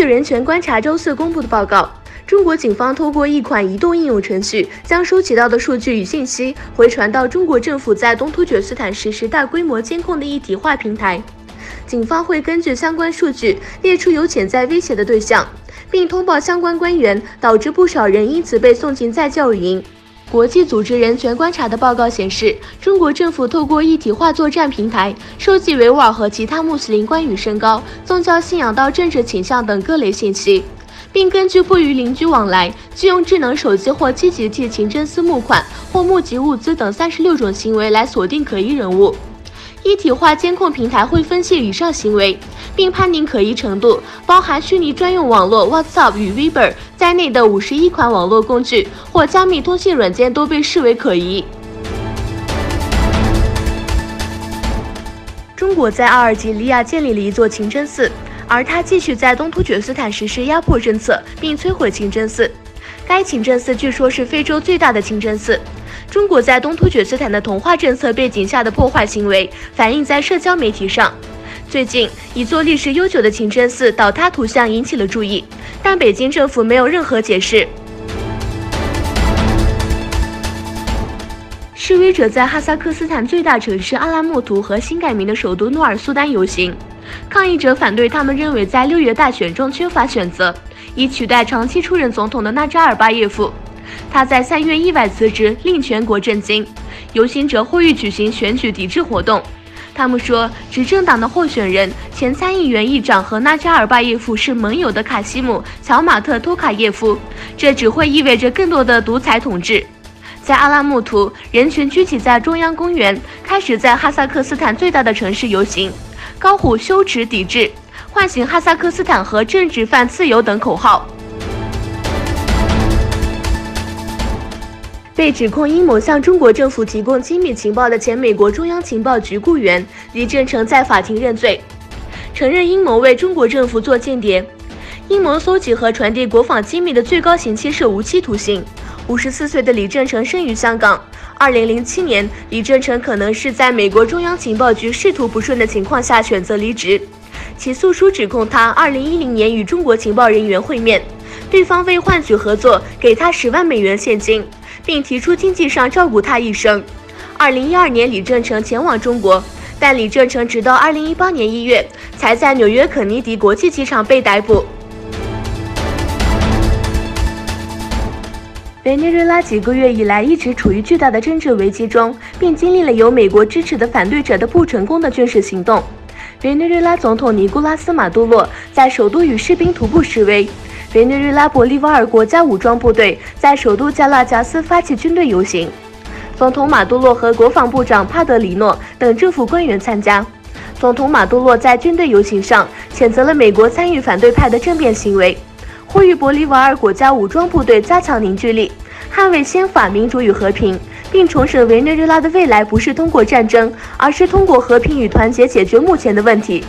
据人权观察周四公布的报告，中国警方通过一款移动应用程序，将收集到的数据与信息回传到中国政府在东突厥斯坦实施大规模监控的一体化平台。警方会根据相关数据列出有潜在威胁的对象，并通报相关官员，导致不少人因此被送进再教育营。国际组织人权观察的报告显示，中国政府透过一体化作战平台，收集维吾尔和其他穆斯林关于身高、宗教信仰到政治倾向等各类信息，并根据不与邻居往来、拒用智能手机或积极替清真寺募款或募集物资等36种行为来锁定可疑人物。一体化监控平台会分析以上行为，并判定可疑程度，包含虚拟专用网络 WhatsApp 与 Viber 在内的51款网络工具或加密通信软件都被视为可疑。中国在阿尔及利亚建立了一座清真寺，而它继续在东突厥斯坦实施压迫政策，并摧毁清真寺。该清真寺据说是非洲最大的清真寺。中国在东突厥斯坦的同化政策背景下的破坏行为反映在社交媒体上。最近，一座历史悠久的清真寺倒塌图像引起了注意，但北京政府没有任何解释。示威者在哈萨克斯坦最大城市阿拉木图和新改名的首都努尔苏丹游行，抗议者反对他们认为在6月大选中缺乏选择，以取代长期出任总统的纳扎尔巴耶夫。他在3月意外辞职，令全国震惊。游行者呼吁举行选举抵制活动。他们说，执政党的候选人、前参议员议长和纳扎尔巴耶夫是盟友的卡西姆·乔马特托卡耶夫，这只会意味着更多的独裁统治。在阿拉木图，人群聚集在中央公园，开始在哈萨克斯坦最大的城市游行，高呼羞耻抵制、唤醒哈萨克斯坦和政治犯自由等口号。被指控阴谋向中国政府提供机密情报的前美国中央情报局雇员李正成在法庭认罪，承认阴谋为中国政府做间谍。阴谋搜集和传递国防机密的最高刑期是无期徒刑。54岁的李正成生于香港。2007年，李正成可能是在美国中央情报局仕途不顺的情况下选择离职。起诉书指控他2010年与中国情报人员会面，对方为换取合作给他10万美元现金，并提出经济上照顾他一生。2012年，李正成前往中国，但李正成直到2018年1月才在纽约肯尼迪国际机场被逮捕。委内瑞拉几个月以来一直处于巨大的政治危机中，并经历了由美国支持的反对者的不成功的军事行动。委内瑞拉总统尼古拉斯·马杜罗在首都与士兵徒步示威。委内瑞拉玻利瓦尔国家武装部队在首都加拉加斯发起军队游行，总统马杜罗和国防部长帕德里诺等政府官员参加。总统马杜罗在军队游行上谴责了美国参与反对派的政变行为，呼吁玻利瓦尔国家武装部队加强凝聚力，捍卫宪法、民主与和平，并重申委内瑞拉的未来不是通过战争，而是通过和平与团结解决目前的问题。